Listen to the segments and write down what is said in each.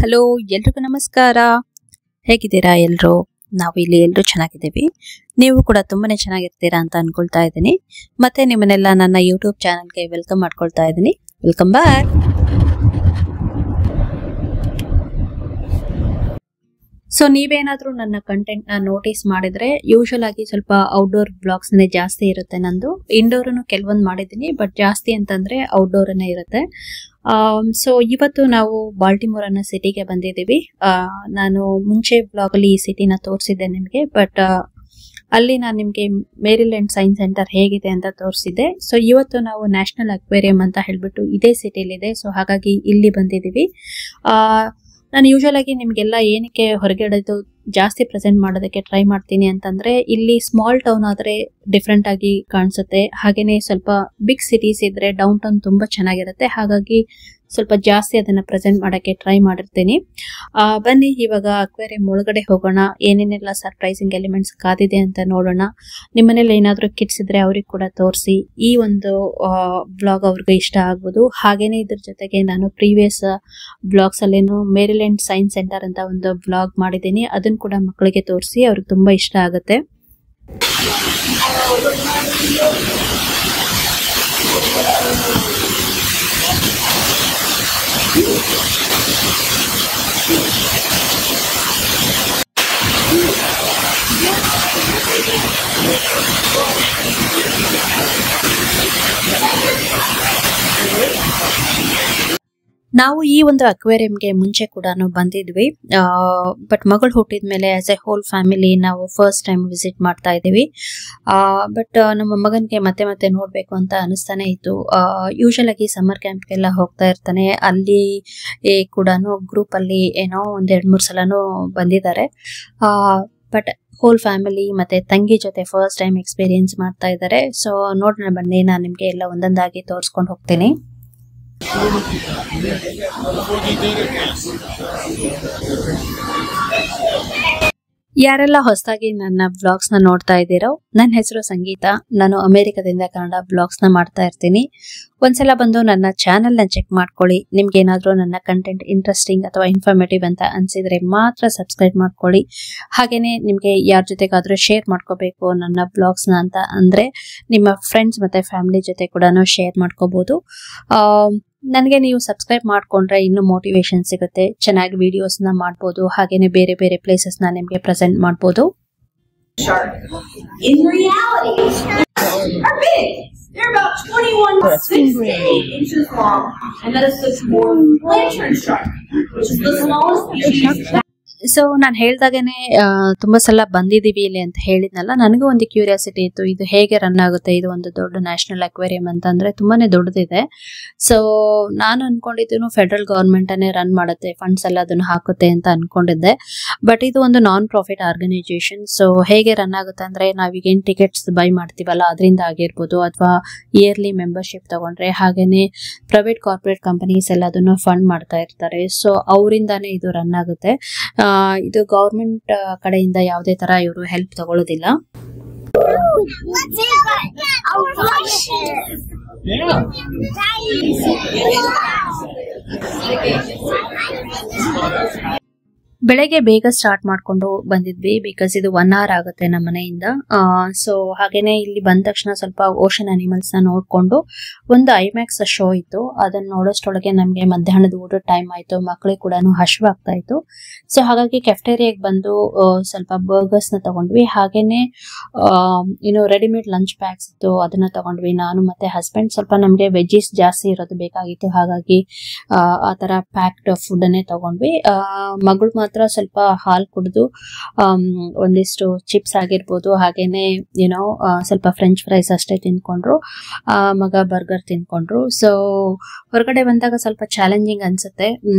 Hello, ಎಲ್ರಿಗೂ ನಮಸ್ಕಾರ. ಹೇಗಿದ್ದೀರಾ ಎಲ್ಲರೂ? ನಾವು ಇಲ್ಲಿ ಎಲ್ಲರೂ ಚೆನ್ನಾಗಿದ್ದೀವಿ. ನೀವು ಕೂಡ ತುಂಬಾನೇ ಚೆನ್ನಾಗಿರ್ತೀರಾ ಅಂತ ಅನ್ಕೊಳ್ತಾ ಇದ್ದೀನಿ. ಮತ್ತೆ ನಿಮ್ಮನ್ನೆಲ್ಲ ನನ್ನ ಯೂಟ್ಯೂಬ್ ಚಾನಲ್ಗೆ ವೆಲ್ಕಮ್ ಮಾಡ್ಕೊಳ್ತಾ ಇದ್ದೀನಿ. Welcome back. ಸೊ ನೀವೇನಾದ್ರೂ ನನ್ನ ಕಂಟೆಂಟ್ ನ ನೋಟಿಸ್ ಮಾಡಿದ್ರೆ ಯೂಶುವಲ್ ಆಗಿ ಸ್ವಲ್ಪ ಔಟ್ಡೋರ್ ಬ್ಲಾಗ್ಸ್ ಜಾಸ್ತಿ ಇರುತ್ತೆ. ನಂದು ಇಂಡೋರ್ ಕೆಲವೊಂದು ಮಾಡಿದ್ದೀನಿ, ಬಟ್ ಜಾಸ್ತಿ ಅಂತಂದ್ರೆ ಔಟ್ಡೋರ್ ಇರುತ್ತೆ. ಸೊ ಇವತ್ತು ನಾವು ಬಾಲ್ಟಿಮೋರ್ ಅನ್ನೋ ಸಿಟಿಗೆ ಬಂದಿದ್ದೀವಿ. ನಾನು ಮುಂಚೆ ಬ್ಲಾಗ್ ಅಲ್ಲಿ ಈ ಸಿಟಿನ ತೋರಿಸಿದ್ದೆ ನಿಮಗೆ, ಬಟ್ ಅಲ್ಲಿ ನಾನು ನಿಮಗೆ ಮೇರಿಲ್ಯಾಂಡ್ ಸೈನ್ಸ್ ಸೆಂಟರ್ ಹೇಗಿದೆ ಅಂತ ತೋರಿಸಿದ್ದೆ. ಸೊ ಇವತ್ತು ನಾವು ನ್ಯಾಷನಲ್ ಅಕ್ವೇರಿಯಂ ಅಂತ ಹೇಳ್ಬಿಟ್ಟು ಇದೇ ಸಿಟಿಲಿದೆ. ಸೊ ಹಾಗಾಗಿ ಇಲ್ಲಿ ಬಂದಿದ್ದೀವಿ. ನಾನು ಯೂಶುವಲ್ ಆಗಿ ನಿಮ್ಗೆಲ್ಲ ಏನಕ್ಕೆ ಹೊರಗಡೆದು ಜಾಸ್ತಿ ಪ್ರೆಸೆಂಟ್ ಮಾಡೋದಕ್ಕೆ ಟ್ರೈ ಮಾಡ್ತೀನಿ ಅಂತಂದ್ರೆ, ಇಲ್ಲಿ ಸ್ಮಾಲ್ ಟೌನ್ ಆದ್ರೆ ಡಿಫ್ರೆಂಟ್ ಆಗಿ ಕಾಣಿಸುತ್ತೆ. ಹಾಗೇನೆ ಸ್ವಲ್ಪ ಬಿಗ್ ಸಿಟೀಸ್ ಇದ್ರೆ ಡೌನ್ ಟೌನ್ ತುಂಬಾ ಚೆನ್ನಾಗಿರುತ್ತೆ. ಹಾಗಾಗಿ ಸ್ವಲ್ಪ ಜಾಸ್ತಿ ಅದನ್ನ ಪ್ರೆಸೆಂಟ್ ಮಾಡಕ್ಕೆ ಟ್ರೈ ಮಾಡಿರ್ತೀನಿ. ಬನ್ನಿ ಇವಾಗ ಅಕ್ವೇರಿಯಂ ಒಳಗಡೆ ಹೋಗೋಣ. ಏನೇನೆಲ್ಲ ಸರ್ಪ್ರೈಸಿಂಗ್ ಎಲಿಮೆಂಟ್ಸ್ ಕಾದಿದೆ ಅಂತ ನೋಡೋಣ. ನಿಮ್ಮನೇಲಿ ಏನಾದ್ರೂ ಕಿಡ್ಸ್ ಇದ್ರೆ ಅವ್ರಿಗೆ ಕೂಡ ತೋರಿಸಿ. ಈ ಒಂದು ಬ್ಲಾಗ್ ಅವ್ರಿಗೆ ಇಷ್ಟ ಆಗ್ಬೋದು. ಹಾಗೇನೆ ಇದ್ರ ಜೊತೆಗೆ ನಾನು ಪ್ರೀವಿಯಸ್ ಬ್ಲಾಗ್ಸ್ ಅಲ್ಲೇನು ಮೇರಿಲ್ಯಾಂಡ್ ಸೈನ್ಸ್ ಸೆಂಟರ್ ಅಂತ ಒಂದು ಬ್ಲಾಗ್ ಮಾಡಿದ್ದೀನಿ. ಅದನ್ನ ಕೂಡ ಮಕ್ಕಳಿಗೆ ತೋರಿಸಿ, ಅವ್ರಿಗೆ ತುಂಬಾ ಇಷ್ಟ ಆಗುತ್ತೆ. ನಾವು ಈ ಒಂದು ಅಕ್ವೇರಿಯಂಗೆ ಮುಂಚೆ ಕೂಡ ಬಂದಿದ್ವಿ, ಬಟ್ ಮಗಳು ಹುಟ್ಟಿದ ಮೇಲೆ ಆಸ್ ಎ ಹೋಲ್ ಫ್ಯಾಮಿಲಿ ನಾವು ಫಸ್ಟ್ ಟೈಮ್ ವಿಸಿಟ್ ಮಾಡ್ತಾ ಇದ್ದೀವಿ. ಬಟ್ ನಮ್ಮ ಮಗನಿಗೆ ಮತ್ತೆ ಮತ್ತೆ ನೋಡ್ಬೇಕು ಅಂತ ಅನಿಸ್ತಾನೆ ಇತ್ತು. ಯೂಶುವಲ್ ಆಗಿ ಸಮ್ಮರ್ ಕ್ಯಾಂಪ್ಗೆಲ್ಲ ಹೋಗ್ತಾ ಇರ್ತಾನೆ. ಅಲ್ಲಿ ಕೂಡ ಗ್ರೂಪ್ ಅಲ್ಲಿ ಏನೋ ಒಂದ್ 2-3 ಸಲನೂ ಬಂದಿದ್ದಾರೆ. ಬಟ್ ಹೋಲ್ ಫ್ಯಾಮಿಲಿ ಮತ್ತೆ ತಂಗಿ ಜೊತೆ ಫಸ್ಟ್ ಟೈಮ್ ಎಕ್ಸ್ಪೀರಿಯನ್ಸ್ ಮಾಡ್ತಾ ಇದ್ದಾರೆ. ಸೊ ನೋಡೋಣ ಬನ್ನಿ, ನಾನು ನಿಮ್ಗೆ ಎಲ್ಲ ಒಂದೊಂದಾಗಿ ತೋರಿಸ್ಕೊಂಡು ಹೋಗ್ತೀನಿ. ಯಾರೆಲ್ಲ ಹೊಸದಾಗಿ ನನ್ನ ಬ್ಲಾಗ್ಸ್ ನ ನೋಡ್ತಾ ಇದ್ದೀರೋ, ನನ್ನ ಹೆಸರು ಸಂಗೀತ. ನಾನು ಅಮೆರಿಕದಿಂದ ಕನ್ನಡ ಬ್ಲಾಗ್ಸ್ ನ ಮಾಡ್ತಾ ಇರ್ತೀನಿ. ಒಂದ್ಸಲ ಬಂದು ನನ್ನ ಚಾನೆಲ್ ನ ಚೆಕ್ ಮಾಡ್ಕೊಳ್ಳಿ. ನಿಮ್ಗೆ ಏನಾದ್ರೂ ನನ್ನ ಕಂಟೆಂಟ್ ಇಂಟ್ರೆಸ್ಟಿಂಗ್ ಅಥವಾ ಇನ್ಫಾರ್ಮೇಟಿವ್ ಅಂತ ಅನ್ಸಿದ್ರೆ ಮಾತ್ರ ಸಬ್ಸ್ಕ್ರೈಬ್ ಮಾಡ್ಕೊಳ್ಳಿ. ಹಾಗೇನೆ ನಿಮ್ಗೆ ಯಾರ ಜೊತೆಗಾದ್ರೂ ಶೇರ್ ಮಾಡ್ಕೋಬೇಕು ನನ್ನ ಬ್ಲಾಗ್ಸ್ ನ ಅಂತ ಅಂದ್ರೆ ನಿಮ್ಮ ಫ್ರೆಂಡ್ಸ್ ಮತ್ತೆ ಫ್ಯಾಮಿಲಿ ಜೊತೆ ಕೂಡ ಶೇರ್ ಮಾಡ್ಕೋಬಹುದು. ನನಗೆ ನೀವು ಸಬ್ಸ್ಕ್ರೈಬ್ ಮಾಡ್ಕೊಂಡ್ರೆ ಇನ್ನೂ ಮೋಟಿವೇಶನ್ ಸಿಗುತ್ತೆ. ಚೆನ್ನಾಗಿ ವಿಡಿಯೋಸ್ ನ ಮಾಡ್ಬೋದು. ಹಾಗೇನೆ ಬೇರೆ ಬೇರೆ ಪ್ಲೇಸಸ್ ನ ನಿಮ್ಗೆ ಪ್ರೆಸೆಂಟ್ ಮಾಡ್ಬೋದು. In reality, are big. They're about 21.68 inches long, and that is the dwarf lantern shark, which is the smallest species. So ನಾನು ಹೇಳ್ದಾಗೇನೆ ತುಂಬಾ ಸಲ ಬಂದಿದೀವಿ ಇಲ್ಲಿ ಅಂತ ಹೇಳಿದ್ನಲ್ಲ, ನನಗೂ ಒಂದು ಕ್ಯೂರಿಯಾಸಿಟಿ ಇತ್ತು, ಇದು ಹೇಗೆ ರನ್ ಆಗುತ್ತೆ, ಇದು ಒಂದು ದೊಡ್ಡ ನ್ಯಾಷನಲ್ ಅಕ್ವೇರಿಯಂ ಅಂತಂದ್ರೆ ತುಂಬಾನೇ ದೊಡ್ಡದಿದೆ. ಸೊ ನಾನು ಅನ್ಕೊಂಡಿದ್ದು ಫೆಡರಲ್ ಗವರ್ಮೆಂಟ್ ಅನ್ನೇ ರನ್ ಮಾಡುತ್ತೆ, ಫಂಡ್ಸ್ ಎಲ್ಲ ಅದನ್ನು ಹಾಕುತ್ತೆ ಅಂತ ಅನ್ಕೊಂಡಿದ್ದೆ. ಬಟ್ ಇದು ಒಂದು ನಾನ್ ಪ್ರಾಫಿಟ್ ಆರ್ಗನೈಸೇಷನ್. ಸೊ ಹೇಗೆ ರನ್ ಆಗುತ್ತೆ ಅಂದ್ರೆ, ನಾವೀಗೇನ್ ಟಿಕೆಟ್ಸ್ ಬೈ ಮಾಡ್ತೀವಲ್ಲ ಅದರಿಂದ ಆಗಿರ್ಬೋದು, ಅಥವಾ ಇಯರ್ಲಿ ಮೆಂಬರ್ಶಿಪ್ ತಗೊಂಡ್ರೆ, ಹಾಗೇನೆ ಪ್ರೈವೇಟ್ ಕಾರ್ಪೊರೇಟ್ ಕಂಪನೀಸ್ ಎಲ್ಲ ಅದನ್ನು ಫಂಡ್ ಮಾಡ್ತಾ ಇರ್ತಾರೆ. ಸೊ ಅವರಿಂದಾನೇ ಇದು ರನ್ ಆಗುತ್ತೆ. ಇದು ಗವರ್ಮೆಂಟ್ ಕಡೆಯಿಂದ ಯಾವುದೇ ತರ ಇವರು ಹೆಲ್ಪ್ ತಗೊಳ್ಳೋದಿಲ್ಲ. ಬೆಳಗ್ಗೆ ಬೇಗ ಸ್ಟಾರ್ಟ್ ಮಾಡ್ಕೊಂಡು ಬಂದಿದ್ವಿ, ಬಿಕಾಸ್ ಇದು 1 hour ಆಗುತ್ತೆ ನಮ್ಮ ಮನೆಯಿಂದ. ಸೊ ಹಾಗೇನೆ ಇಲ್ಲಿ ಬಂದ ತಕ್ಷಣ ಸ್ವಲ್ಪ ಓಷನ್ ಅನಿಮಲ್ಸ್ ನ ನೋಡ್ಕೊಂಡು ಒಂದು ಐಮ್ಯಾಕ್ಸ್ ಶೋ ಇತ್ತು. ಅದನ್ನ ನೋಡೋಷ್ಟೊಳಗೆ ನಮ್ಗೆ ಮಧ್ಯಾಹ್ನದ ಊಟದ ಟೈಮ್ ಆಯ್ತು. ಮಕ್ಕಳಿಗೆ ಕೂಡ ಹಶ್ವಾಗ್ತಾ ಇತ್ತು. ಸೊ ಹಾಗಾಗಿ ಕೆಫ್ಟೇರಿಯಾಗೆ ಬಂದು ಸ್ವಲ್ಪ ಬರ್ಗರ್ಸ್ ನ ತಗೊಂಡ್ವಿ. ಹಾಗೇನೆ ರೆಡಿಮೇಡ್ ಲಂಚ್ ಪ್ಯಾಕ್ಸ್ ಇತ್ತು, ಅದನ್ನ ತಗೊಂಡ್ವಿ. ನಾನು ಮತ್ತೆ ಹಸ್ಬೆಂಡ್ ಸ್ವಲ್ಪ ನಮ್ಗೆ ವೆಜ್ಜೀಸ್ ಜಾಸ್ತಿ ಇರೋದು ಬೇಕಾಗಿತ್ತು, ಹಾಗಾಗಿ ಆ ತರ ಪ್ಯಾಕ್ಡ್ ಫುಡ್ ಅನ್ನೇ ತಗೊಂಡ್ವಿ. ಮಗಳು ಮಾತ್ರ ಸ್ವಲ್ಪ ಹಾಲು ಕುಡಿದು ಒಂದಿಷ್ಟು ಚಿಪ್ಸ್ ಆಗಿರ್ಬೋದು, ಹಾಗೇನೆ ಸ್ವಲ್ಪ ಫ್ರೆಂಚ್ ಫ್ರೈಸ್ ಅಷ್ಟೇ ತಿನ್ಕೊಂಡ್ರು. ಮಗ ಬರ್ಗರ್ ತಿನ್ಕೊಂಡ್ರು. ಸೊ ಹೊರಗಡೆ ಬಂದಾಗ ಸ್ವಲ್ಪ ಚಾಲೆಂಜಿಂಗ್ ಅನ್ಸುತ್ತೆ,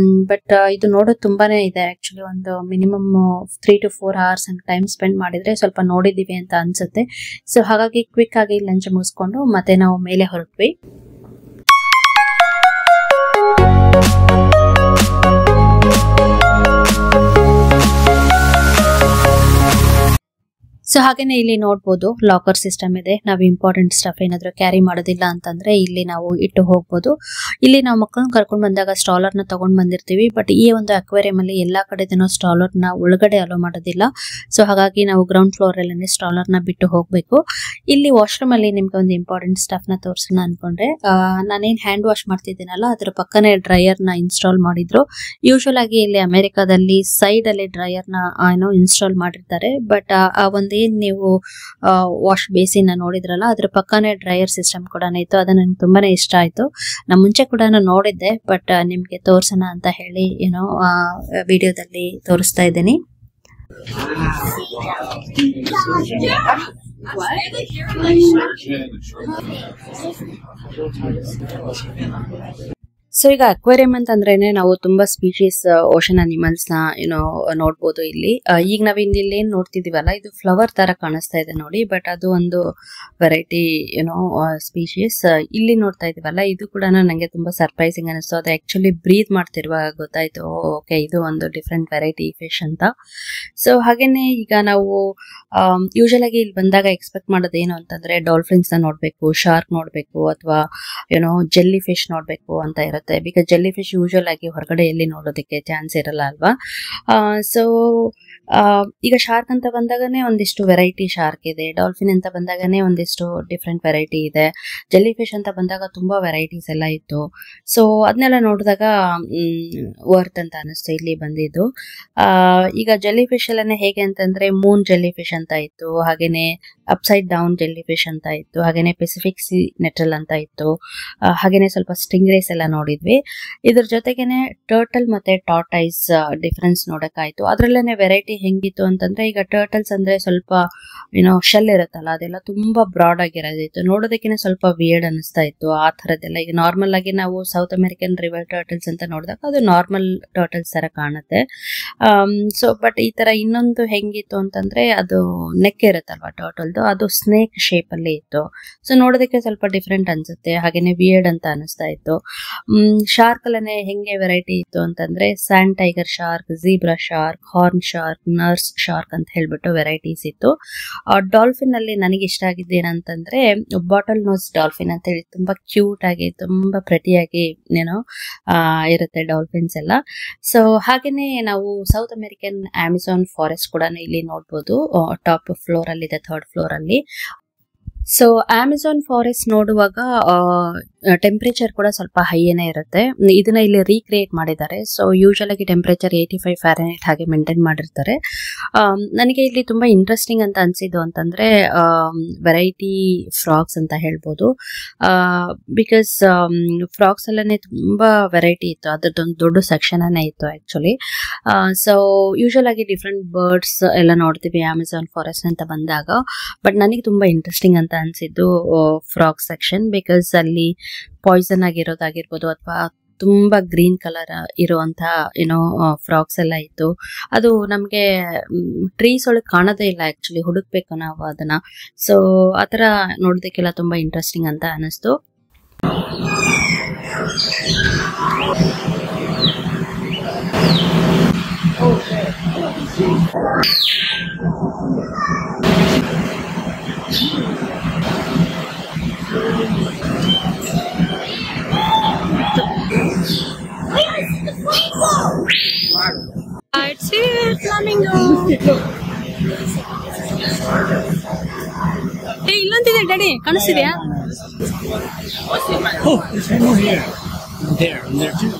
ಬಟ್ ಇದು ನೋಡೋದು ತುಂಬಾನೇ ಇದೆ. ಆಕ್ಚುಲಿ ಒಂದು minimum 3 to 4 hours time spend ಮಾಡಿದ್ರೆ ಸ್ವಲ್ಪ ನೋಡಿದೀವಿ ಅಂತ ಅನ್ಸುತ್ತೆ. ಸೊ ಹಾಗಾಗಿ ಕ್ವಿಕ್ ಆಗಿ ಲಂಚ್ ಮುಗಿಸ್ಕೊಂಡು ಮತ್ತೆ ನಾವು ಮೇಲೆ ಹೊರಟ್ವಿ. ಸೊ ಹಾಗೇನೆ ಇಲ್ಲಿ ನೋಡಬಹುದು ಲಾಕರ್ ಸಿಸ್ಟಮ್ ಇದೆ. ನಾವು ಇಂಪಾರ್ಟೆಂಟ್ ಸ್ಟಫ್ ಏನಾದರೂ ಕ್ಯಾರಿ ಮಾಡೋದಿಲ್ಲ ಅಂತಂದ್ರೆ ಇಲ್ಲಿ ನಾವು ಇಟ್ಟು ಹೋಗಬಹುದು. ಇಲ್ಲಿ ನಾವು ಮಕ್ಕಳನ್ನ ಕರ್ಕೊಂಡು ಬಂದಾಗ ಸ್ಟ್ರಾಲರ್ ನ ತಗೊಂಡ್ ಬಂದಿರ್ತೀವಿ. ಬಟ್ ಈ ಒಂದು ಅಕ್ವೇರಿಯಂ ಅಲ್ಲಿ ಎಲ್ಲಾ ಕಡೆದೂ ಸ್ಟ್ರಾಲರ್ ನ ಒಳಗಡೆ ಅಲೋ ಮಾಡೋದಿಲ್ಲ. ಸೊ ಹಾಗಾಗಿ ನಾವು ಗ್ರೌಂಡ್ ಫ್ಲೋರ್ ಅಲ್ಲಿ ಸ್ಟ್ರಾಲರ್ ನ ಬಿಟ್ಟು ಹೋಗ್ಬೇಕು. ಇಲ್ಲಿ ವಾಶ್ರೂಮ್ ಅಲ್ಲಿ ನಿಮ್ಗೆ ಒಂದು ಇಂಪಾರ್ಟೆಂಟ್ ಸ್ಟಫ್ ನ ತೋರ್ಸೋಣ ಅನ್ಕೊಂಡ್ರೆ, ನಾನೇನ್ ಹ್ಯಾಂಡ್ ವಾಶ್ ಮಾಡ್ತಿದ್ದೀನಲ್ಲ ಅದ್ರ ಪಕ್ಕನೆ ಡ್ರೈಯರ್ ನ ಇನ್ಸ್ಟಾಲ್ ಮಾಡಿದ್ರು. ಯೂಶುವಲ್ ಆಗಿ ಇಲ್ಲಿ ಅಮೆರಿಕಾದಲ್ಲಿ ಸೈಡ್ ಅಲ್ಲಿ ಡ್ರೈಯರ್ ನ ಇನ್ಸ್ಟಾಲ್ ಮಾಡಿರ್ತಾರೆ. ಬಟ್ ಆ ಒಂದೇನ್ ನೀವು ವಾಶ್ ಬೇಸಿನ್ ನೋಡಿದ್ರಲ್ಲ ಅದ್ರ ಪಕ್ಕನೆ ಡ್ರೈಯರ್ ಸಿಸ್ಟಮ್ ಕೂಡ ಇತ್ತು. ಅದು ನನಗೆ ತುಂಬಾನೇ ಇಷ್ಟ ಆಯ್ತು. ನಾ ಮುಂಚೆ ಕೂಡ ನೋಡಿದ್ದೆ, ಬಟ್ ನಿಮ್ಗೆ ತೋರ್ಸೋಣ ಅಂತ ಹೇಳಿ ವಿಡಿಯೋದಲ್ಲಿ ತೋರಿಸ್ತಾ ಇದ್ದೀನಿ. ಸೊ ಈಗ ಅಕ್ವೇರಿಯಂ ಅಂತಂದ್ರೇನೆ ನಾವು ತುಂಬಾ ಸ್ಪೀಶೀಸ್ ಓಷನ್ ಅನಿಮಲ್ಸ್ ನ ನೋಡ್ಬೋದು ಇಲ್ಲಿ. ಈಗ ನಾವ್ ಇಲ್ಲಿ ಏನ್ ನೋಡ್ತಿದೀವಲ್ಲ ಇದು ಫ್ಲವರ್ ತರ ಕಾಣಿಸ್ತಾ ಇದೆ ನೋಡಿ, ಬಟ್ ಅದು ಒಂದು ವೆರೈಟಿ ಸ್ಪೀಶೀಸ್. ಇಲ್ಲಿ ನೋಡ್ತಾ ಇದೀವಲ್ಲ ಇದು ಕೂಡ ನಂಗೆ ತುಂಬಾ ಸರ್ಪ್ರೈಸಿಂಗ್ ಅನಿಸ್ತು. ಅದು ಆಕ್ಚುಲಿ ಬ್ರೀತ್ ಮಾಡ್ತಿರುವಾಗ ಗೊತ್ತಾಯ್ತು, ಓಕೆ ಇದು ಒಂದು ಡಿಫ್ರೆಂಟ್ ವೆರೈಟಿ ಫಿಶ್ ಅಂತ. ಸೊ ಹಾಗೇನೆ ಈಗ ನಾವು ಯೂಶುವಲ್ ಆಗಿ ಇಲ್ಲಿ ಬಂದಾಗ ಎಕ್ಸ್ಪೆಕ್ಟ್ ಮಾಡೋದು ಏನು ಅಂತಂದ್ರೆ ಡಾಲ್ಫಿನ್ಸ್ ನ ನೋಡ್ಬೇಕು, ಶಾರ್ಕ್ ನೋಡ್ಬೇಕು, ಅಥವಾ ಜೆಲ್ಲಿ ಫಿಶ್ ನೋಡ್ಬೇಕು ಅಂತ ಇರುತ್ತೆ. ಬಿಕಾಸ್ ಜೆಲ್ಲಿ ಫಿಶ್ ಯೂಶುವಲ್ ಆಗಿ ಹೊರಗಡೆ ಎಲ್ಲಿ ನೋಡೋದಕ್ಕೆ ಚಾನ್ಸ್ ಇರಲ್ಲ ಅಲ್ವಾ. ಸೊ ಈಗ ಶಾರ್ಕ್ ಅಂತ ಬಂದಾಗನೇ ಒಂದಿಷ್ಟು ವೆರೈಟಿ ಶಾರ್ಕ್ ಇದೆ, ಡಾಲ್ಫಿನ್ ಅಂತ ಬಂದಾಗನೇ ಒಂದಿಷ್ಟು ಡಿಫ್ರೆಂಟ್ ವೆರೈಟಿ ಇದೆ, ಜೆಲ್ಲಿ ಫಿಶ್ ಅಂತ ಬಂದಾಗ ತುಂಬಾ ವೆರೈಟೀಸ್ ಎಲ್ಲ ಇತ್ತು. ಸೊ ಅದನ್ನೆಲ್ಲ ನೋಡಿದಾಗ ವರ್ತ್ ಅಂತ ಅನಿಸ್ತು ಇಲ್ಲಿ ಬಂದಿದ್ದು. ಈಗ ಜೆಲ್ಲಿ ಫಿಶ್ ಎಲ್ಲನೇ ಹೇಗೆ ಅಂತಂದ್ರೆ ಮೂನ್ ಜೆಲ್ಲಿ ಫಿಶ್ ಅಂತ ಇತ್ತು, ಹಾಗೇನೆ ಅಪ್ಸೈಡ್ ಡೌನ್ ಜೆಲ್ಲಿ ಫಿಶ್ ಅಂತ ಇತ್ತು, ಹಾಗೇನೆ ಪೆಸಿಫಿಕ್ ಸಿ ನೆಟ್ರಲ್ ಅಂತ ಇತ್ತು, ಹಾಗೇನೆ ಸ್ವಲ್ಪ ಸ್ಟಿಂಗ್ರೇಸ್ ಎಲ್ಲ ನೋಡಿದ್ವಿ. ಇದ್ರ ಜೊತೆಗೇನೆ ಟರ್ಟಲ್ ಮತ್ತೆ ಟಾರ್ಟೈಸ್ ಡಿಫ್ರೆನ್ಸ್ ನೋಡಕ್ಕಾಯ್ತು. ಅದ್ರಲ್ಲೇನೆ ವೆರೈಟಿ ಹೆಂಗಿತ್ತು ಅಂತಂದ್ರೆ ಈಗ ಟರ್ಟಲ್ಸ್ ಅಂದ್ರೆ ಸ್ವಲ್ಪ ಶೆಲ್ ಇರುತ್ತಲ್ಲ ಅದೆಲ್ಲ ತುಂಬಾ ಬ್ರಾಡ್ ಆಗಿರೋದಿತ್ತು, ನೋಡೋದಕ್ಕೆ ಸ್ವಲ್ಪ ವಿಯರ್ಡ್ ಅನಿಸ್ತಾ ಇತ್ತು ಆ ತರದೆಲ್ಲ. ಈಗ ನಾರ್ಮಲ್ ಆಗಿ ನಾವು ಸೌತ್ ಅಮೆರಿಕನ್ ರಿವರ್ ಟರ್ಟಲ್ಸ್ ಅಂತ ನೋಡಿದಾಗ ಅದು ನಾರ್ಮಲ್ ಟರ್ಟಲ್ಸ್ ತರ ಕಾಣುತ್ತೆ. ಸೊ ಬಟ್ ಈ ತರ ಇನ್ನೊಂದು ಹೆಂಗಿತ್ತು ಅಂತಂದ್ರೆ ಅದು ನೆಕ್ ಇರುತ್ತಲ್ವಾ ಟರ್ಟಲ್ದು, ಅದು ಸ್ನೇಕ್ ಶೇಪ್ ಅಲ್ಲಿ ಇತ್ತು. ಸೊ ನೋಡೋದಕ್ಕೆ ಸ್ವಲ್ಪ ಡಿಫ್ರೆಂಟ್ ಅನ್ಸುತ್ತೆ, ಹಾಗೇನೆ ವಿಯರ್ಡ್ ಅಂತ ಅನಿಸ್ತಾ ಇತ್ತು. ಶಾರ್ಕ್ ಅಲ್ಲೇ ಹೆಂಗೆ ವೆರೈಟಿ ಇತ್ತು ಅಂತಂದ್ರೆ sand tiger shark, zebra shark, horn shark, nurse shark ಅಂತ ಹೇಳ್ಬಿಟ್ಟು ವೆರೈಟೀಸ್ ಇತ್ತು. ಡಾಲ್ಫಿನ್ ಅಲ್ಲಿ ನನಗೆ ಇಷ್ಟ ಆಗಿದ್ದು ಏನಂತಂದ್ರೆ ಬಾಟಲ್ ನೋಸ್ ಡಾಲ್ಫಿನ್ ಅಂತ ಹೇಳಿ ತುಂಬಾ ಕ್ಯೂಟ್ ಆಗಿ ತುಂಬಾ ಪ್ರೆಟಿಯಾಗಿ ಇರುತ್ತೆ ಡಾಲ್ಫಿನ್ಸ್ ಎಲ್ಲ. ಸೊ ಹಾಗೇನೆ ನಾವು ಸೌತ್ ಅಮೆರಿಕನ್ ಅಮೆಜಾನ್ ಫಾರೆಸ್ಟ್ ಕೂಡ ಇಲ್ಲಿ ನೋಡ್ಬೋದು. ಟಾಪ್ ಫ್ಲೋರ್ ಅಲ್ಲಿ ಇದೆ, ಥರ್ಡ್ ಫ್ಲೋರ್ ಅಲ್ಲಿ. ಸೊ ಅಮೆಜಾನ್ ಫಾರೆಸ್ಟ್ ನೋಡುವಾಗ ಟೆಂಪರೇಚರ್ ಕೂಡ ಸ್ವಲ್ಪ ಹೈಯೇನೆ ಇರುತ್ತೆ. ಇದನ್ನ ಇಲ್ಲಿ ರೀಕ್ರಿಯೇಟ್ ಮಾಡಿದ್ದಾರೆ. ಸೊ ಯೂಶುವಲ್ ಆಗಿ ಟೆಂಪರೇಚರ್ 85 ಫ್ಯಾರನ್ಹೀಟ್ ಹಾಗೆ ಮೇಂಟೈನ್ ಮಾಡಿರ್ತಾರೆ. ನನಗೆ ಇಲ್ಲಿ ತುಂಬಾ ಇಂಟ್ರೆಸ್ಟಿಂಗ್ ಅಂತ ಅನ್ಸಿದ್ದು ಅಂತಂದ್ರೆ ವೆರೈಟಿ ಫ್ರಾಗ್ಸ್ ಅಂತ ಹೇಳ್ಬೋದು. ಬಿಕಾಸ್ ಫ್ರಾಗ್ಸ್ ಅಲ್ಲೇ ತುಂಬಾ ವೆರೈಟಿ ಇತ್ತು, ಅದ್ರದ್ದೊಂದು ದೊಡ್ಡ ಸೆಕ್ಷನ್ ಅನ್ನೇ ಇತ್ತು ಆಕ್ಚುಲಿ. ಸೊ ಯೂಶುವಲ್ ಆಗಿ ಡಿಫ್ರೆಂಟ್ ಬರ್ಡ್ಸ್ ಎಲ್ಲ ನೋಡ್ತೀವಿ ಅಮೆಜಾನ್ ಫಾರೆಸ್ಟ್ ಅಂತ ಬಂದಾಗ, ಬಟ್ ನನಗೆ ತುಂಬಾ ಇಂಟ್ರೆಸ್ಟಿಂಗ್ ಅಂತ ಅನ್ಸಿದ್ದು ಫ್ರಾಗ್ ಸೆಕ್ಷನ್. ಬಿಕಾಸ್ ಅಲ್ಲಿ ಪಾಯ್ಸನ್ ಆಗಿರೋದಾಗಿರ್ಬೋದು ಅಥವಾ ತುಂಬಾ ಗ್ರೀನ್ ಕಲರ್ ಇರುವಂತ ಫ್ರಾಗ್ಸ್ ಎಲ್ಲ ಇತ್ತು. ಅದು ನಮ್ಗೆ ಟ್ರೀಸ್ ಒಳಗೆ ಕಾಣೋದೇ ಇಲ್ಲ ಆಕ್ಚುಲಿ, ಹುಡುಕ್ಬೇಕು ನಾವು ಅದನ್ನ. ಸೊ ಆತರ ನೋಡೋದಕ್ಕೆಲ್ಲ ತುಂಬಾ ಇಂಟ್ರೆಸ್ಟಿಂಗ್ ಅಂತ ಅನಿಸ್ತು. It's here, flamingo. Hey, ಇಲ್ಲೊಂದಿದೆ ಡ್ಯಾಡಿ, ಕಾಣಿಸ್ತಿದ್ಯಾ? Oh, there's one more here. There, and there too.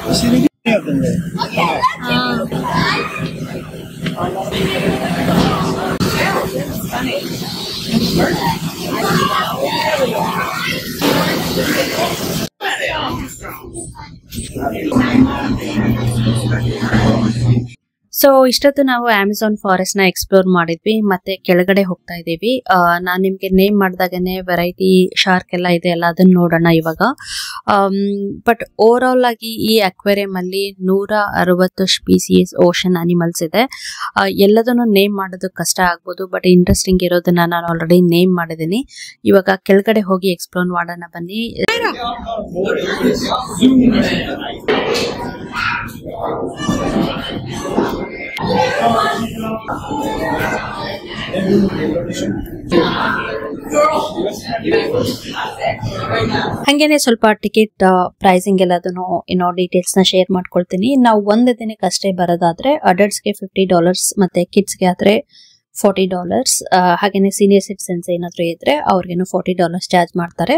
You see the guy up in there? Funny. So ಇಷ್ಟೊತ್ತು ನಾವು ಅಮೆಜಾನ್ ಫಾರೆಸ್ಟ್ ನ ಎಕ್ಸ್ಪ್ಲೋರ್ ಮಾಡಿದ್ವಿ, ಮತ್ತೆ ಕೆಳಗಡೆ ಹೋಗ್ತಾ ಇದೀವಿ. ನಾನ್ ನಿಮ್ಗೆ ನೇಮ್ ಮಾಡಿದಾಗನೆ ವೆರೈಟಿ ಶಾರ್ಕ್ ಎಲ್ಲ ಇದೆ ಅಲ್ಲ, ಅದನ್ನ ನೋಡೋಣ ಇವಾಗ. ಬಟ್ ಓವರ್ ಆಲ್ ಆಗಿ ಈ ಅಕ್ವೇರಿಯಂ ಅಲ್ಲಿ 160 ಸ್ಪೀಸೀಸ್ ಓಷನ್ ಅನಿಮಲ್ಸ್ ಇದೆ. ಎಲ್ಲದನ್ನು ನೇಮ್ ಮಾಡೋದು ಕಷ್ಟ ಆಗ್ಬೋದು, ಬಟ್ ಇಂಟ್ರೆಸ್ಟಿಂಗ್ ಇರೋದನ್ನ ನಾನು ಆಲ್ರೆಡಿ ನೇಮ್ ಮಾಡಿದ್ದೀನಿ. ಇವಾಗ ಕೆಳಗಡೆ ಹೋಗಿ ಎಕ್ಸ್ಪ್ಲೋರ್ ಮಾಡೋಣ ಬನ್ನಿ. ಹಂಗೇನೆ ಸ್ವಲ್ಪ ಟಿಕೆಟ್ ಪ್ರೈಸಿಂಗ್ ಎಲ್ಲದನ್ನು ಡೀಟೇಲ್ಸ್ ನ ಶೇರ್ ಮಾಡ್ಕೊಳ್ತೀನಿ. ನಾವು ಒಂದು ದಿನಕ್ಕೆ ಅಷ್ಟೇ ಬರೋದಾದ್ರೆ ಅಡಲ್ಟ್ಸ್ಗೆ $50 ಮತ್ತೆ ಕಿಡ್ಸ್ಗೆ ಆದ್ರೆ $40. ಹಾಗೇನೆ ಸೀನಿಯರ್ ಸಿಟಿಸನ್ಸ್ ಏನಾದ್ರು ಇದ್ರೆ ಅವ್ರಿಗೇನು $40 ಚಾರ್ಜ್ ಮಾಡ್ತಾರೆ.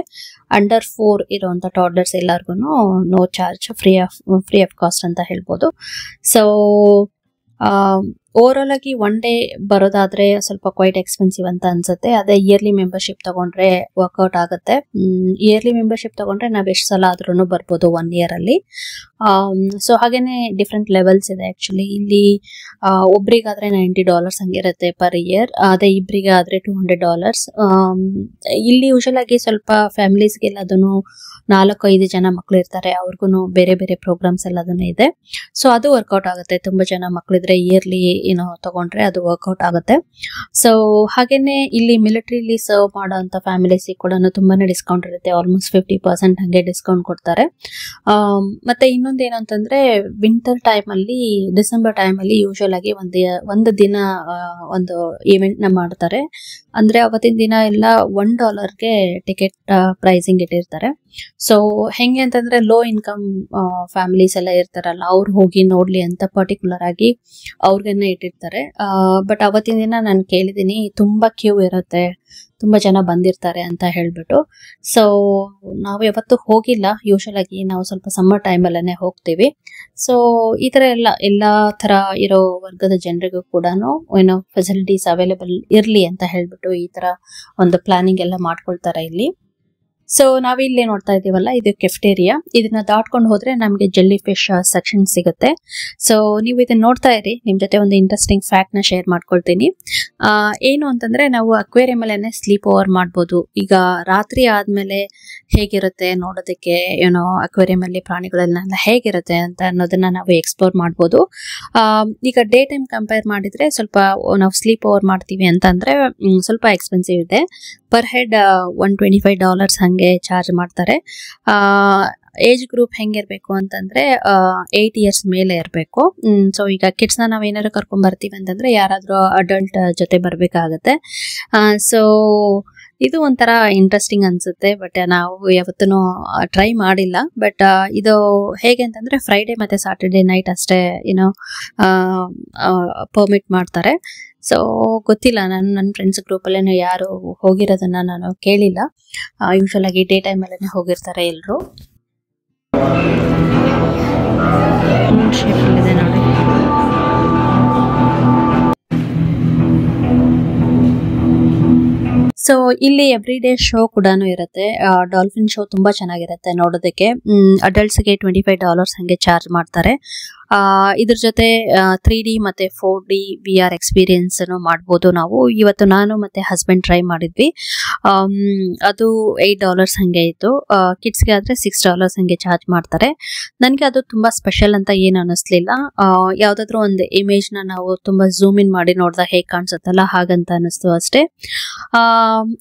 ಅಂಡರ್ 4 ಇರುವಂತ ಟಾಡ್ಲರ್ಸ್ ಎಲ್ಲರಿಗೂ no charge, free of cost ಅಂತ ಹೇಳ್ಬೋದು. ಸೊ ಓವರ್ ಆಲ್ ಆಗಿ ಒನ್ ಡೇ ಬರೋದಾದ್ರೆ ಸ್ವಲ್ಪ ಕ್ವೈಟ್ ಎಕ್ಸ್ಪೆನ್ಸಿವ್ ಅಂತ ಅನ್ಸುತ್ತೆ. ಅದೇ ಇಯರ್ಲಿ ಮೆಂಬರ್ಶಿಪ್ ತಗೊಂಡ್ರೆ ವರ್ಕೌಟ್ ಆಗುತ್ತೆ. ಇಯರ್ಲಿ ಮೆಂಬರ್ಶಿಪ್ ತಗೊಂಡ್ರೆ ನಾವ್ ಎಷ್ಟು ಸಲ ಆದ್ರೂ ಬರ್ಬೋದು 1 year ಅಲ್ಲಿ. ಸೊ ಹಾಗೇನೆ ಡಿಫ್ರೆಂಟ್ ಲೆವೆಲ್ಸ್ ಇದೆ ಆಕ್ಚುಲಿ. ಇಲ್ಲಿ ಒಬ್ರಿಗಾದ್ರೆ $90 ಹಂಗಿರುತ್ತೆ ಪರ್ ಇಯರ್, ಅದೇ ಇಬ್ರಿಗೆ ಆದ್ರೆ $200. ಇಲ್ಲಿ ಯೂಶಲ್ ಆಗಿ ಸ್ವಲ್ಪ ಫ್ಯಾಮಿಲೀಸ್ಗೆಲ್ಲ ಅದನ್ನು 4-5 ಜನ ಮಕ್ಳು ಇರ್ತಾರೆ, ಅವ್ರಿಗೂ ಬೇರೆ ಬೇರೆ ಪ್ರೋಗ್ರಾಮ್ಸ್ ಎಲ್ಲದನ್ನು ಇದೆ. ಸೊ ಅದು ವರ್ಕೌಟ್ ಆಗುತ್ತೆ. ತುಂಬಾ ಜನ ಮಕ್ಳಿದ್ರೆ ಇಯರ್ಲಿ ತಗೊಂಡ್ರೆ ಅದು ವರ್ಕೌಟ್ ಆಗುತ್ತೆ. ಸೊ ಹಾಗೇನೆ ಇಲ್ಲಿ ಮಿಲಿಟರಿಲಿ ಸರ್ವ್ ಮಾಡೋ ಫ್ಯಾಮಿಲೀಸ್ ಕೂಡ ತುಂಬಾನೇ ಡಿಸ್ಕೌಂಟ್ ಇರುತ್ತೆ. ಆಲ್ಮೋಸ್ಟ್ 50% ಹಂಗೆ ಡಿಸ್ಕೌಂಟ್ ಕೊಡ್ತಾರೆ. ಮತ್ತೆ ಇನ್ನೊಂದು ಏನಂತಂದ್ರೆ ವಿಂಟರ್ ಟೈಮ್ ಅಲ್ಲಿ, ಡಿಸೆಂಬರ್ ಟೈಮ್ ಅಲ್ಲಿ ಯೂಶುವಲ್ ಆಗಿ ಒಂದು ದಿನ ಒಂದು ಇವೆಂಟ್ ನ ಮಾಡ್ತಾರೆ. ಅಂದ್ರೆ ಅವತ್ತಿನ ದಿನ ಎಲ್ಲ $1ಗೆ ಟಿಕೆಟ್ ಪ್ರೈಸಿಂಗ್ ಇಟ್ಟಿರ್ತಾರೆ. ಸೊ ಹೆಂಗೆ ಅಂತಂದ್ರೆ ಲೋ ಇನ್ಕಮ್ ಫ್ಯಾಮಿಲೀಸ್ ಎಲ್ಲ ಇರ್ತಾರಲ್ಲ, ಅವ್ರು ಹೋಗಿ ನೋಡ್ಲಿ ಅಂತ ಪರ್ಟಿಕ್ಯುಲರ್ ಆಗಿ ಅವ್ರಿಗೇನೆ ಇಟ್ಟಿರ್ತಾರೆ. ಬಟ್ ಅವತ್ತಿನ ದಿನ ನಾನು ಕೇಳಿದೀನಿ, ತುಂಬಾ ಕ್ಯೂ ಇರುತ್ತೆ, ತುಂಬಾ ಜನ ಬಂದಿರ್ತಾರೆ ಅಂತ ಹೇಳ್ಬಿಟ್ಟು. ಸೊ ನಾವು ಯಾವತ್ತೂ ಹೋಗಿಲ್ಲ. ಯೂಶುವಲ್ ಆಗಿ ನಾವು ಸ್ವಲ್ಪ ಸಮ್ಮರ್ ಟೈಮ್ ಅಲ್ಲೇ ಹೋಗ್ತೀವಿ. ಸೊ ಈ ತರ ಎಲ್ಲಾ ತರ ಇರೋ ವರ್ಗದ ಜನರಿಗೂ ಕೂಡ ಫೆಸಿಲಿಟೀಸ್ ಅವೈಲೇಬಲ್ ಇರ್ಲಿ ಅಂತ ಹೇಳ್ಬಿಟ್ಟು ಈ ತರ ಒಂದು ಪ್ಲಾನಿಂಗ್ ಎಲ್ಲ ಮಾಡ್ಕೊಳ್ತಾರೆ ಇಲ್ಲಿ. ಸೊ ನಾವಿಲ್ಲಿ ನೋಡ್ತಾ ಇದೀವಲ್ಲ, ಇದು ಕೆಫ್ಟೇರಿಯಾ. ಇದನ್ನ ದಾಟ್ಕೊಂಡು ಹೋದ್ರೆ ನಮ್ಗೆ ಜೆಲ್ಲಿ ಫಿಶ್ ಸೆಕ್ಷನ್ ಸಿಗುತ್ತೆ. ಸೊ ನೀವು ಇದನ್ನ ನೋಡ್ತಾ ಇರಿ, ನಿಮ್ ಜೊತೆ ಒಂದು ಇಂಟ್ರೆಸ್ಟಿಂಗ್ ಫ್ಯಾಕ್ಟ್ ನ ಶೇರ್ ಮಾಡ್ಕೊಳ್ತೀನಿ. ಏನು ಅಂತಂದ್ರೆ ನಾವು ಅಕ್ವೇರಿಯಂ ಅಲ್ಲೇನೆ ಸ್ಲೀಪ್ ಓವರ್ ಮಾಡ್ಬೋದು. ಈಗ ರಾತ್ರಿ ಆದ್ಮೇಲೆ ಹೇಗಿರುತ್ತೆ ನೋಡೋದಕ್ಕೆ, ಅಕ್ವೇರಿಯಂ ಅಲ್ಲಿ ಪ್ರಾಣಿಗಳೆಲ್ಲ ಹೇಗಿರುತ್ತೆ ಅಂತ ಅನ್ನೋದನ್ನ ನಾವು ಎಕ್ಸ್ಪ್ಲೋರ್ ಮಾಡ್ಬೋದು. ಈಗ ಡೇ ಟೈಮ್ ಕಂಪೇರ್ ಮಾಡಿದ್ರೆ ಸ್ವಲ್ಪ ನಾವು ಸ್ಲೀಪ್ ಓವರ್ ಮಾಡ್ತೀವಿ ಅಂತಂದ್ರೆ ಸ್ವಲ್ಪ ಎಕ್ಸ್ಪೆನ್ಸಿವ್ ಇದೆ. ಪರ್ ಹೆಡ್ $125 ಹಂಗೆ ಚಾರ್ಜ್ ಮಾಡ್ತಾರೆ. ಏಜ್ ಗ್ರೂಪ್ ಹೆಂಗಿರ್ಬೇಕು ಅಂತಂದ್ರೆ 8 years ಮೇಲೆ ಇರಬೇಕು. ಸೊ ಈಗ ಕಿಡ್ಸ್ ನ ನಾವ್ ಏನಾದ್ರು ಕರ್ಕೊಂಡ್ ಬರ್ತೀವಿ ಅಂತಂದ್ರೆ ಯಾರಾದ್ರೂ ಅಡಲ್ಟ್ ಜೊತೆ ಬರ್ಬೇಕಾಗತ್ತೆ. ಸೊ ಇದು ಒಂಥರ ಇಂಟ್ರೆಸ್ಟಿಂಗ್ ಅನ್ಸುತ್ತೆ. ಬಟ್ ನಾವು ಯಾವತ್ತೂ ಟ್ರೈ ಮಾಡಿಲ್ಲ. ಬಟ್ ಇದು ಹೇಗೆ ಅಂತಂದ್ರೆ ಫ್ರೈಡೆ ಮತ್ತೆ ಸಾಟರ್ಡೆ ನೈಟ್ ಅಷ್ಟೇ ಪರ್ಮಿಟ್ ಮಾಡ್ತಾರೆ. ಸೊ ಗೊತ್ತಿಲ್ಲ, ನನ್ನ ಫ್ರೆಂಡ್ಸ್ ಗ್ರೂಪ್ ಅಲ್ಲೇನು ಯಾರು ಹೋಗಿರೋದನ್ನ ನಾನು ಕೇಳಿಲ್ಲ. ಯೂಶುವಲ್ ಆಗಿ ಡೇ ಟೈಮ್ ಅಲ್ಲೇನೆ ಹೋಗಿರ್ತಾರೆ ಎಲ್ರು. ಇದೆ ನೋಡಿ. ಸೊ ಇಲ್ಲಿ ಎವ್ರಿ ಡೇ ಶೋ ಕೂಡ ಇರುತ್ತೆ. ಡಾಲ್ಫಿನ್ ಶೋ ತುಂಬಾ ಚೆನ್ನಾಗಿರುತ್ತೆ ನೋಡೋದಕ್ಕೆ. ಅಡಲ್ಟ್ಸ್ಗೆ $25 ಹಂಗೆ ಚಾರ್ಜ್ ಮಾಡ್ತಾರೆ. ಇದ್ರ ಜೊತೆ 3D ಮತ್ತೆ 4D VR ಎಕ್ಸ್ಪೀರಿಯನ್ಸ್ ಮಾಡ್ಬೋದು ನಾವು. ಇವತ್ತು ನಾನು ಮತ್ತೆ ಹಸ್ಬೆಂಡ್ ಟ್ರೈ ಮಾಡಿದ್ವಿ. ಅದು $8 ಹಂಗೆ ಇತ್ತು. ಕಿಡ್ಸ್ಗೆ ಆದ್ರೆ $6 ಹಂಗೆ ಚಾರ್ಜ್ ಮಾಡ್ತಾರೆ. ನನಗೆ ಅದು ತುಂಬಾ ಸ್ಪೆಷಲ್ ಅಂತ ಏನು ಅನ್ನಿಸ್ಲಿಲ್ಲ. ಯಾವ್ದಾದ್ರು ಒಂದು ಇಮೇಜ್ ನ ನಾವು ತುಂಬಾ ಝೂಮ್ ಇನ್ ಮಾಡಿ ನೋಡಿದಾಗ ಹೇಗ್ ಕಾಣಿಸುತ್ತಲ್ಲ ಹಾಗಂತ ಅನಿಸ್ತು ಅಷ್ಟೇ.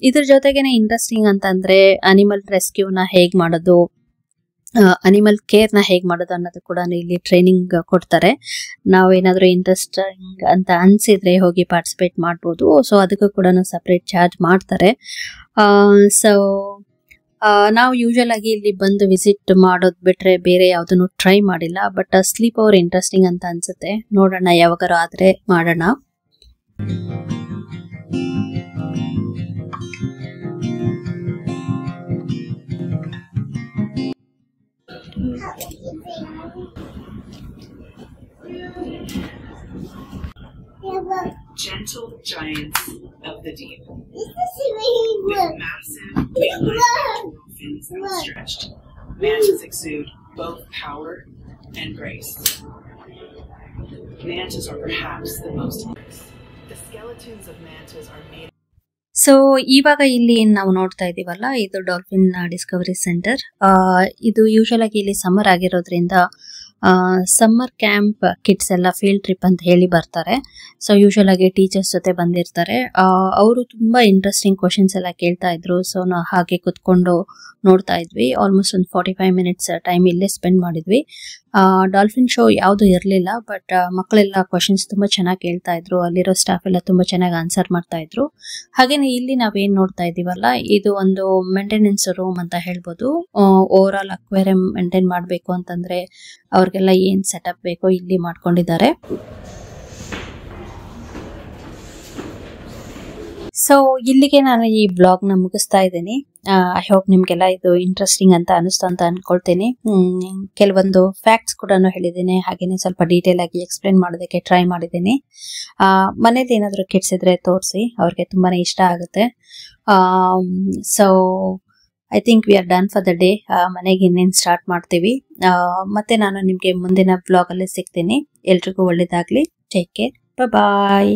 ಇದ್ರ ಜೊತೆಗೇನೆ ಇಂಟ್ರೆಸ್ಟಿಂಗ್ ಅಂತಂದ್ರೆ ಅನಿಮಲ್ ರೆಸ್ಕ್ಯೂನ ಹೇಗ್ ಮಾಡೋದು, ಅನಿಮಲ್ ಕೇರ್ ನ ಹೇಗ್ ಮಾಡೋದು ಅನ್ನೋದು ಕೂಡ ಇಲ್ಲಿ ಟ್ರೈನಿಂಗ್ ಕೊಡ್ತಾರೆ. ನಾವೇನಾದ್ರೂ ಇಂಟ್ರೆಸ್ಟಿಂಗ್ ಅಂತ ಅನ್ಸಿದ್ರೆ ಹೋಗಿ ಪಾರ್ಟಿಸಿಪೇಟ್ ಮಾಡ್ಬೋದು. ಸೊ ಅದಕ್ಕೂ ಕೂಡ ಸಪರೇಟ್ ಚಾರ್ಜ್ ಮಾಡ್ತಾರೆ. ಸೊ ನಾವು ಯೂಶುವಲ್ ಆಗಿ ಇಲ್ಲಿ ಬಂದು ವಿಸಿಟ್ ಮಾಡೋದ್ ಬಿಟ್ರೆ ಬೇರೆ ಯಾವ್ದನ್ನು ಟ್ರೈ ಮಾಡಿಲ್ಲ. ಬಟ್ ಸ್ಲೀಪ್ ಓವರ್ ಇಂಟ್ರೆಸ್ಟಿಂಗ್ ಅಂತ ಅನ್ಸುತ್ತೆ. ನೋಡೋಣ, ಯಾವಾಗಾರು ಆದ್ರೆ ಮಾಡೋಣ. Gentle giants of the deep, with massive, pectoral fins outstretched. Mantas exude both power and grace. Mantas are perhaps the most. The skeletons of mantas are made. So ಇವಾಗ ಇಲ್ಲಿ ನಾವು ನೋಡ್ತಾ ಇದೀವಲ್ಲ, ಇದು ಡಾಲ್ಫಿನ್ ಡಿಸ್ಕವರಿ ಸೆಂಟರ್. ಇದು usual ಆಗಿ ಇಲ್ಲಿ summer ಆಗಿರೋದ್ರಿಂದ summer camp kids ಎಲ್ಲ ಫೀಲ್ಡ್ ಟ್ರಿಪ್ ಅಂತ ಹೇಳಿ ಬರ್ತಾರೆ. ಸೊ ಯೂಶುವಲ್ ಆಗಿ ಟೀಚರ್ಸ್ ಜೊತೆ ಬಂದಿರ್ತಾರೆ. ಅವರು ತುಂಬಾ ಇಂಟ್ರೆಸ್ಟಿಂಗ್ ಕ್ವಶನ್ಸ್ ಎಲ್ಲ ಕೇಳ್ತಾ ಇದ್ರು. ಸೊ ನಾವು ಹಾಗೆ ಕುತ್ಕೊಂಡು ನೋಡ್ತಾ ಇದ್ವಿ. ಆಲ್ಮೋಸ್ಟ್ ಒಂದು 45 minutes ಟೈಮ್ ಇಲ್ಲೇ ಸ್ಪೆಂಡ್ ಮಾಡಿದ್ವಿ. ಡಾಲ್ಫಿನ್ ಶೋ ಯಾವುದು ಇರಲಿಲ್ಲ, ಬಟ್ ಮಕ್ಕಳೆಲ್ಲ ಕ್ವಶನ್ಸ್ ತುಂಬ ಚೆನ್ನಾಗಿ ಕೇಳ್ತಾ ಇದ್ರು. ಅಲ್ಲಿರೋ ಸ್ಟಾಫ್ ಎಲ್ಲ ತುಂಬ ಚೆನ್ನಾಗಿ ಆನ್ಸರ್ ಮಾಡ್ತಾ ಇದ್ರು. ಹಾಗೇನೆ ಇಲ್ಲಿ ನಾವೇನ್ ನೋಡ್ತಾ ಇದೀವಲ್ಲ, ಇದು ಒಂದು ಮೇಂಟೆನೆನ್ಸ್ ರೂಮ್ ಅಂತ ಹೇಳ್ಬೋದು. ಓವರ್ ಆಲ್ ಅಕ್ವೇರಿಯಂ ಮೇಂಟೈನ್ ಮಾಡಬೇಕು ಅಂತಂದ್ರೆ ಅವ್ರಿಗೆಲ್ಲ ಏನ್ ಸೆಟಪ್ ಬೇಕೋ ಇಲ್ಲಿ ಮಾಡ್ಕೊಂಡಿದ್ದಾರೆ. ಸೊ ಇಲ್ಲಿಗೆ ನಾನು ಈ ಬ್ಲಾಗ್ ನ ಮುಗಿಸ್ತಾ ಇದ್ದೀನಿ. ಐ ಹೋಪ್ ನಿಮ್ಗೆಲ್ಲ ಇದು ಇಂಟ್ರೆಸ್ಟಿಂಗ್ ಅಂತ ಅನಿಸ್ತು ಅಂತ ಅನ್ಕೊಳ್ತೀನಿ. ಕೆಲವೊಂದು ಫ್ಯಾಕ್ಟ್ಸ್ ಕೂಡ ಹೇಳಿದ್ದೀನಿ, ಹಾಗೇನೆ ಸ್ವಲ್ಪ ಡೀಟೇಲ್ ಆಗಿ ಎಕ್ಸ್ಪ್ಲೇನ್ ಮಾಡೋದಕ್ಕೆ ಟ್ರೈ ಮಾಡಿದ್ದೀನಿ. ಮನೇಲಿ ಏನಾದ್ರು ಕಿಡ್ಸ್ ಇದ್ರೆ ತೋರಿಸಿ, ಅವ್ರಿಗೆ ತುಂಬಾನೇ ಇಷ್ಟ ಆಗುತ್ತೆ. So I think we are done for the day. ಮನೆಗೆ ಇನ್ನೇನು ಸ್ಟಾರ್ಟ್ ಮಾಡ್ತೀವಿ. ಮತ್ತೆ ನಾನು ನಿಮ್ಗೆ ಮುಂದಿನ ಬ್ಲಾಗ್ ಅಲ್ಲಿ ಸಿಗ್ತೀನಿ. ಎಲ್ರಿಗೂ ಒಳ್ಳೇದಾಗ್ಲಿ. Take care. ಬಾಯ್.